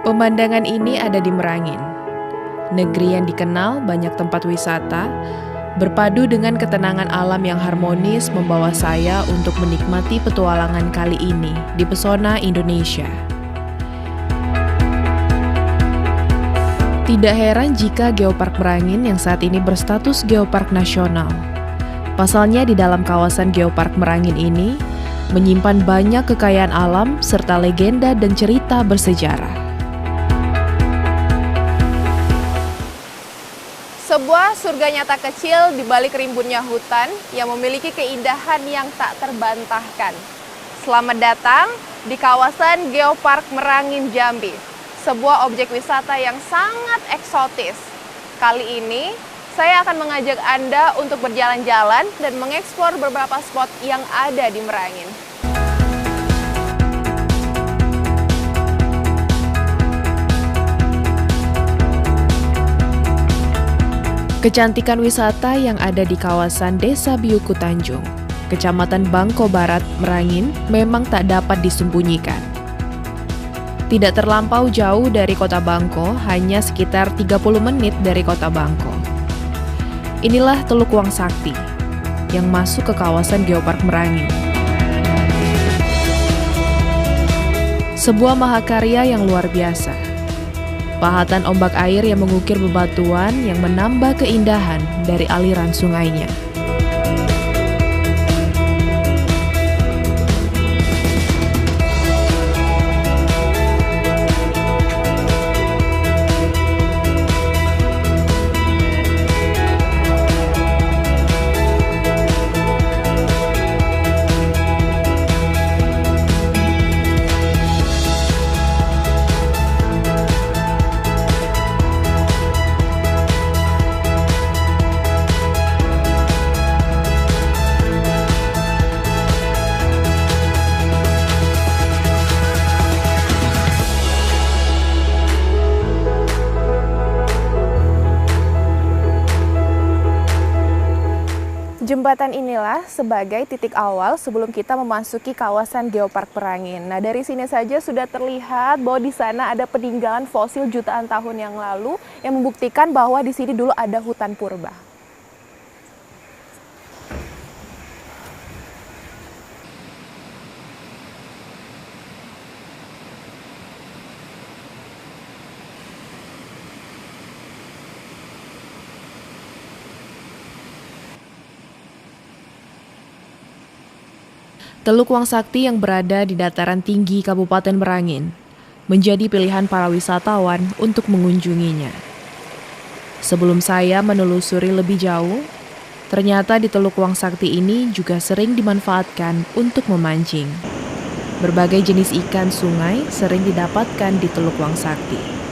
Pemandangan ini ada di Merangin, negeri yang dikenal banyak tempat wisata, berpadu dengan ketenangan alam yang harmonis membawa saya untuk menikmati petualangan kali ini di pesona Indonesia. Tidak heran jika Geopark Merangin yang saat ini berstatus Geopark Nasional. Pasalnya di dalam kawasan Geopark Merangin ini menyimpan banyak kekayaan alam serta legenda dan cerita bersejarah. Sebuah surga nyata kecil di balik rimbunnya hutan yang memiliki keindahan yang tak terbantahkan. Selamat datang di kawasan Geopark Merangin Jambi, sebuah objek wisata yang sangat eksotis. Kali ini, saya akan mengajak Anda untuk berjalan-jalan dan mengeksplor beberapa spot yang ada di Merangin. Kecantikan wisata yang ada di kawasan Desa Biuku Tanjung, Kecamatan Bangko Barat, Merangin, memang tak dapat disembunyikan. Tidak terlampau jauh dari kota Bangko, hanya sekitar 30 menit dari kota Bangko. Inilah Teluk Wang Sakti, yang masuk ke kawasan Geopark Merangin. Sebuah mahakarya yang luar biasa. Pahatan ombak air yang mengukir bebatuan yang menambah keindahan dari aliran sungainya. Jembatan inilah sebagai titik awal sebelum kita memasuki kawasan Geopark Merangin. Nah, dari sini saja sudah terlihat bahwa di sana ada peninggalan fosil jutaan tahun yang lalu yang membuktikan bahwa di sini dulu ada hutan purba. Teluk Wang Sakti yang berada di dataran tinggi Kabupaten Merangin menjadi pilihan para wisatawan untuk mengunjunginya. Sebelum saya menelusuri lebih jauh, ternyata di Teluk Wang Sakti ini juga sering dimanfaatkan untuk memancing. Berbagai jenis ikan sungai sering didapatkan di Teluk Wang Sakti.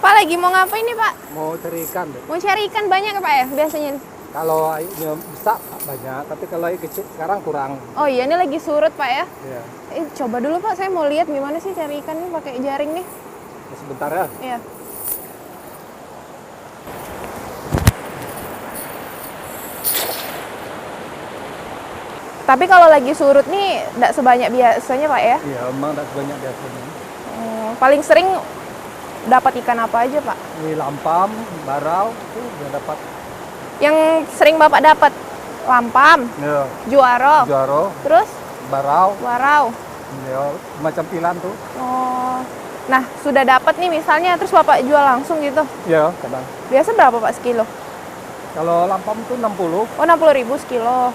Pak, lagi mau ngapain nih, Pak? Mau cari ikan deh. Mau cari ikan banyak ya, Pak ya, biasanya? Kalau airnya besar banyak, tapi kalau air kecil sekarang kurang. Oh iya, ini lagi surut, Pak ya? Iya. Coba dulu, Pak, saya mau lihat gimana sih cari ikan nih pakai jaring nih. Sebentar ya. Iya. Tapi kalau lagi surut nih, nggak sebanyak biasanya, Pak ya? Iya, emang tidak sebanyak biasanya. Paling sering dapat ikan apa aja, Pak? Ini lampam, barau, itu udah dapat. Yang sering Bapak dapat lampam, Ya, juaro, juaro, terus barau, warau. ya, macam pilan tuh. Oh, nah sudah dapat nih misalnya, terus Bapak jual langsung gitu. Ya, kadang. Biasa berapa, Pak, sekilo? Kalau lampam tuh 60. Oh, 60.000 sekilo.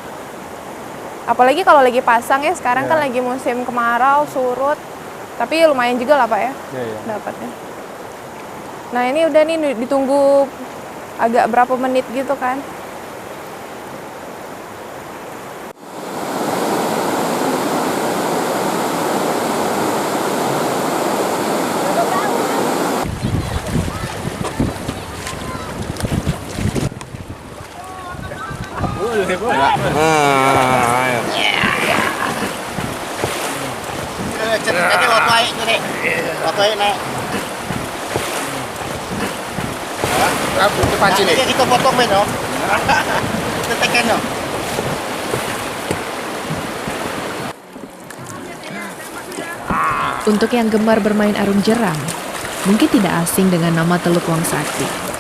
Apalagi kalau lagi pasang ya, sekarang Ya. kan lagi musim kemarau, surut. Tapi lumayan juga lah, Pak ya, Iya, iya. dapatnya. Nah, ini udah nih ditunggu agak berapa menit gitu kan. Jadi waktu air tu dek. Waktu air naik. Rambut terpancing ni. Kita potong ben tu. Kita tekan tu. Untuk yang gemar bermain arum jeram, mungkin tidak asing dengan nama Teluk Wang Sakti.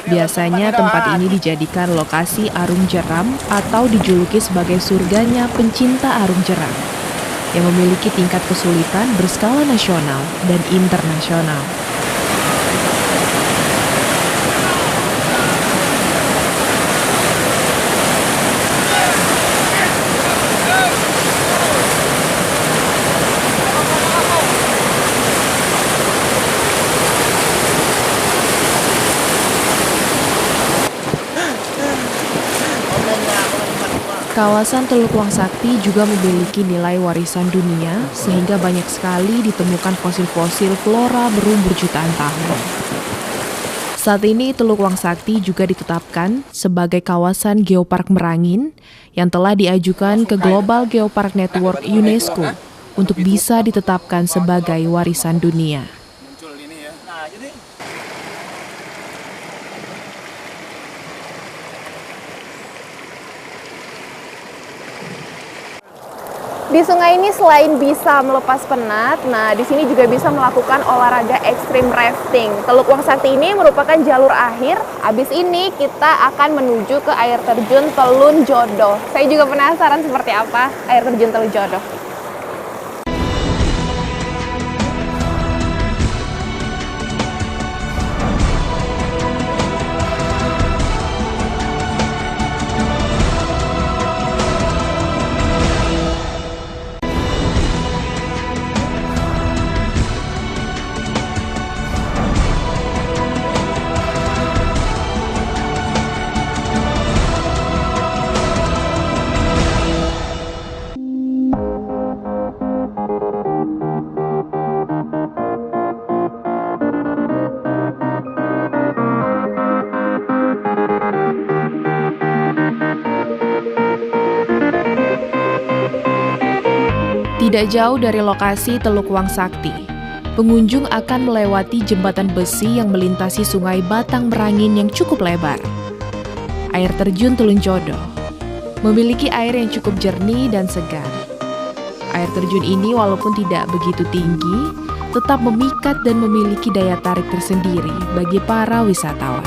Biasanya tempat ini dijadikan lokasi arum jeram atau dijuluki sebagai surganya pencinta arum jeram yang memiliki tingkat kesulitan berskala nasional dan internasional. Kawasan Teluk Wang Sakti juga memiliki nilai warisan dunia sehingga banyak sekali ditemukan fosil-fosil flora berumur jutaan tahun. Saat ini Teluk Wang Sakti juga ditetapkan sebagai kawasan Geopark Merangin yang telah diajukan ke Global Geopark Network UNESCO untuk bisa ditetapkan sebagai warisan dunia. Di sungai ini selain bisa melepas penat, nah di sini juga bisa melakukan olahraga ekstrim rafting. Teluk Wang Sakti ini merupakan jalur akhir. Habis ini kita akan menuju ke air terjun Telun Jodoh. Saya juga penasaran seperti apa air terjun Telun Jodoh. Tidak jauh dari lokasi Teluk Wang Sakti, pengunjung akan melewati jembatan besi yang melintasi sungai Batang Merangin yang cukup lebar. Air terjun Telun Jodoh memiliki air yang cukup jernih dan segar. Air terjun ini walaupun tidak begitu tinggi, tetap memikat dan memiliki daya tarik tersendiri bagi para wisatawan.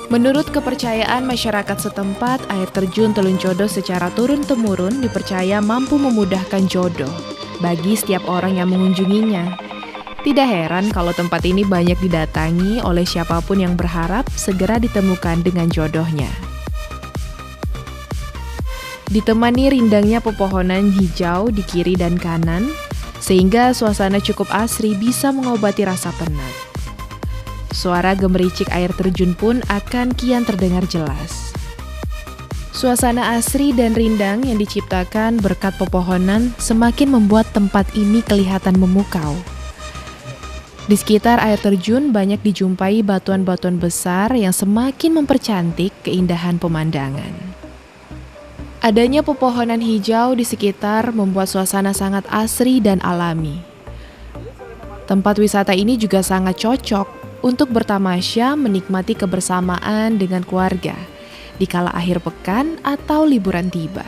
Menurut kepercayaan masyarakat setempat, air terjun Telun Jodoh secara turun-temurun dipercaya mampu memudahkan jodoh bagi setiap orang yang mengunjunginya. Tidak heran kalau tempat ini banyak didatangi oleh siapapun yang berharap segera ditemukan dengan jodohnya. Ditemani rindangnya pepohonan hijau di kiri dan kanan, sehingga suasana cukup asri bisa mengobati rasa penat. Suara gemericik air terjun pun akan kian terdengar jelas. Suasana asri dan rindang yang diciptakan berkat pepohonan semakin membuat tempat ini kelihatan memukau. Di sekitar air terjun banyak dijumpai batuan-batuan besar yang semakin mempercantik keindahan pemandangan. Adanya pepohonan hijau di sekitar membuat suasana sangat asri dan alami. Tempat wisata ini juga sangat cocok untuk bertamasya menikmati kebersamaan dengan keluarga di kala akhir pekan atau liburan tiba.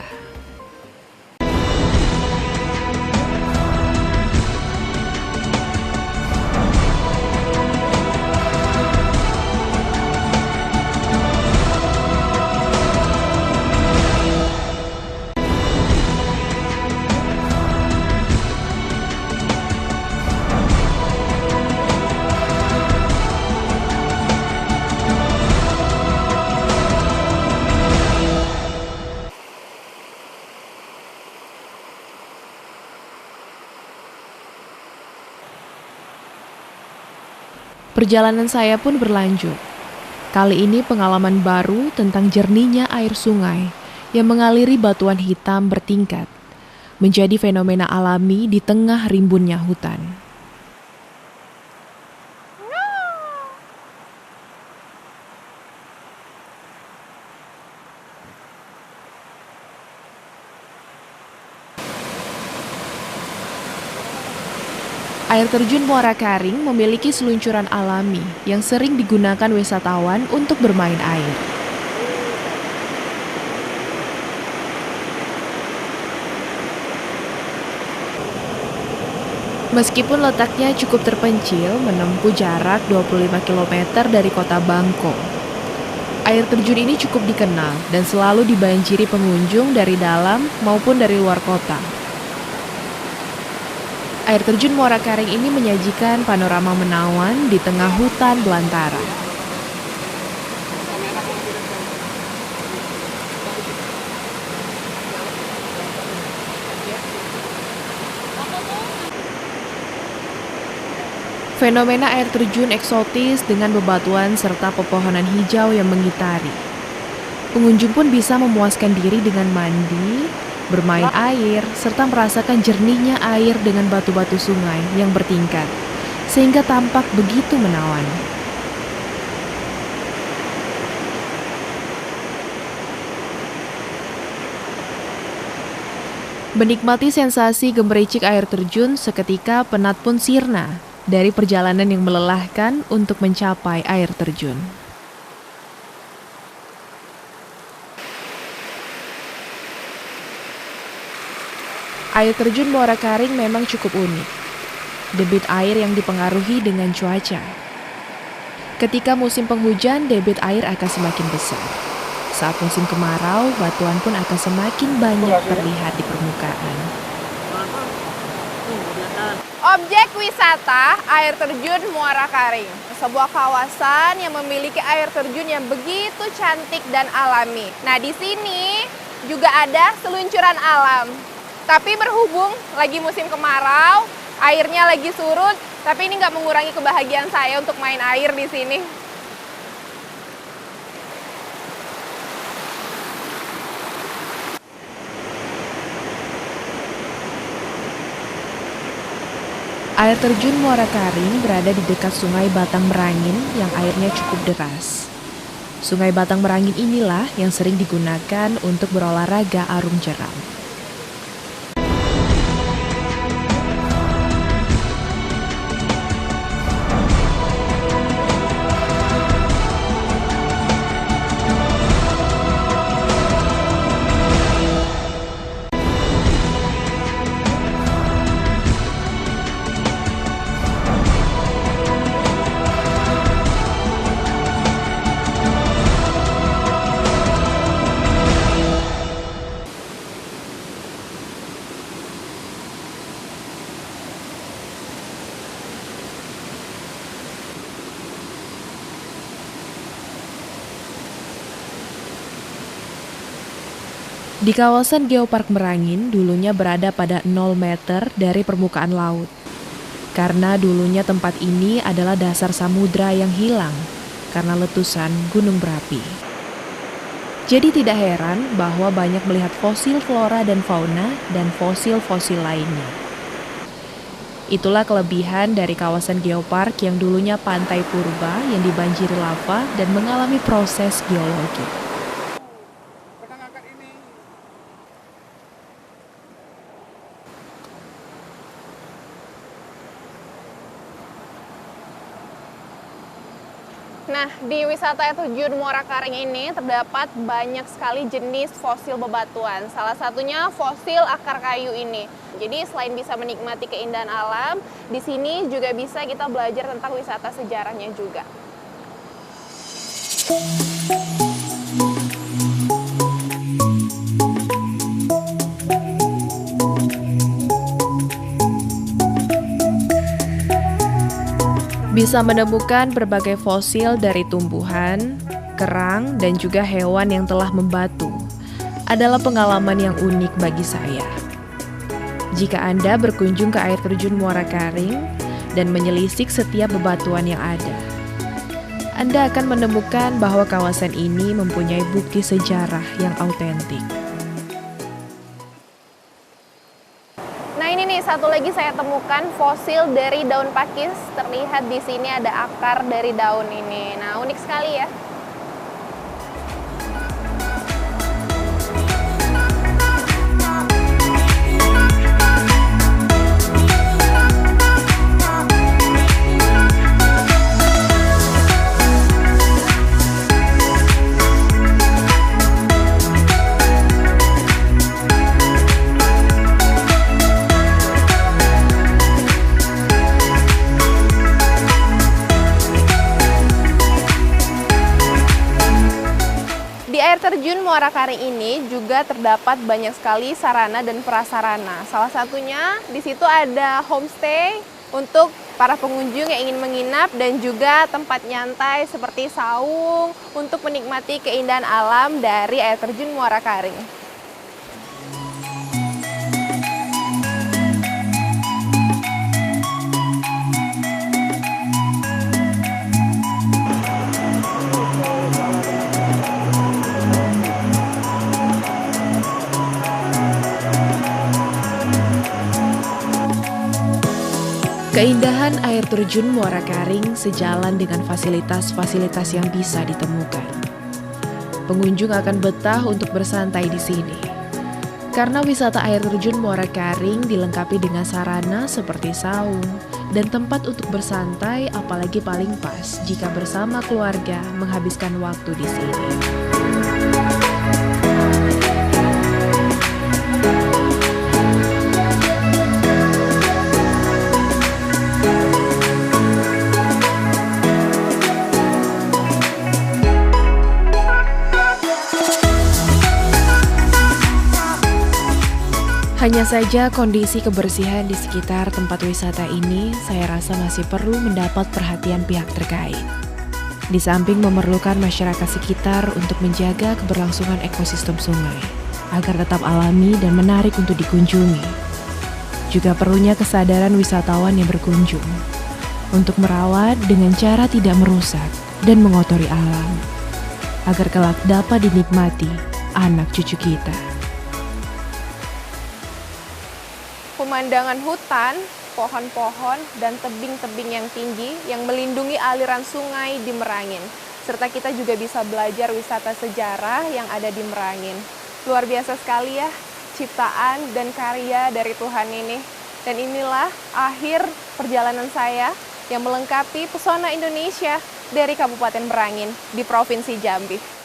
Perjalanan saya pun berlanjut. Kali ini pengalaman baru tentang jernihnya air sungai yang mengaliri batuan hitam bertingkat. menjadi fenomena alami di tengah rimbunnya hutan. Air terjun Muara Karing memiliki seluncuran alami yang sering digunakan wisatawan untuk bermain air. Meskipun letaknya cukup terpencil, menempuh jarak 25 km dari kota Bangko, air terjun ini cukup dikenal dan selalu dibanjiri pengunjung dari dalam maupun dari luar kota. Air terjun Muara Karing ini menyajikan panorama menawan di tengah hutan belantara. Fenomena air terjun eksotis dengan bebatuan serta pepohonan hijau yang mengitari. Pengunjung pun bisa memuaskan diri dengan mandi, bermain air, serta merasakan jernihnya air dengan batu-batu sungai yang bertingkat, sehingga tampak begitu menawan. Menikmati sensasi gemericik air terjun, seketika penat pun sirna dari perjalanan yang melelahkan untuk mencapai air terjun. Air terjun Muara Karing memang cukup unik. Debit air yang dipengaruhi dengan cuaca. Ketika musim penghujan, debit air akan semakin besar. Saat musim kemarau, batuan pun akan semakin banyak terlihat di permukaan. Objek wisata air terjun Muara Karing, sebuah kawasan yang memiliki air terjun yang begitu cantik dan alami. Nah, di sini juga ada seluncuran alam. Tapi berhubung lagi musim kemarau, airnya lagi surut, tapi ini nggak mengurangi kebahagiaan saya untuk main air di sini. Air terjun Muara Karing berada di dekat Sungai Batang Merangin yang airnya cukup deras. Sungai Batang Merangin inilah yang sering digunakan untuk berolahraga arung jeram. Di kawasan Geopark Merangin dulunya berada pada 0 meter dari permukaan laut. Karena dulunya tempat ini adalah dasar samudra yang hilang karena letusan gunung berapi. Jadi tidak heran bahwa banyak melihat fosil flora dan fauna dan fosil-fosil lainnya. Itulah kelebihan dari kawasan Geopark yang dulunya pantai purba yang dibanjiri lava dan mengalami proses geologi. Nah, di wisata air terjun Muara Karing ini terdapat banyak sekali jenis fosil bebatuan. Salah satunya fosil akar kayu ini. Jadi selain bisa menikmati keindahan alam, di sini juga bisa kita belajar tentang wisata sejarahnya juga. Bisa menemukan berbagai fosil dari tumbuhan, kerang, dan juga hewan yang telah membatu. Adalah pengalaman yang unik bagi saya. Jika Anda berkunjung ke air terjun Muara Karing dan menyelisik setiap bebatuan yang ada, Anda akan menemukan bahwa kawasan ini mempunyai bukti sejarah yang autentik. satu lagi saya temukan fosil dari daun pakis. Terlihat di sini ada akar dari daun ini. Nah, unik sekali ya. Di air terjun Muara Karing ini juga terdapat banyak sekali sarana dan prasarana. Salah satunya di situ ada homestay untuk para pengunjung yang ingin menginap dan juga tempat nyantai seperti saung untuk menikmati keindahan alam dari air terjun Muara Karing. Keindahan air terjun Muara Karing sejalan dengan fasilitas-fasilitas yang bisa ditemukan. Pengunjung akan betah untuk bersantai di sini. Karena wisata air terjun Muara Karing dilengkapi dengan sarana seperti saung dan tempat untuk bersantai, apalagi paling pas jika bersama keluarga menghabiskan waktu di sini. Hanya saja kondisi kebersihan di sekitar tempat wisata ini saya rasa masih perlu mendapat perhatian pihak terkait. Di samping memerlukan masyarakat sekitar untuk menjaga keberlangsungan ekosistem sungai, agar tetap alami dan menarik untuk dikunjungi. Juga perlunya kesadaran wisatawan yang berkunjung, untuk merawat dengan cara tidak merusak dan mengotori alam, agar kelak dapat dinikmati anak cucu kita. Pemandangan hutan, pohon-pohon, dan tebing-tebing yang tinggi yang melindungi aliran sungai di Merangin. Serta kita juga bisa belajar wisata sejarah yang ada di Merangin. Luar biasa sekali ya, ciptaan dan karya dari Tuhan ini. Dan inilah akhir perjalanan saya yang melengkapi pesona Indonesia dari Kabupaten Merangin di Provinsi Jambi.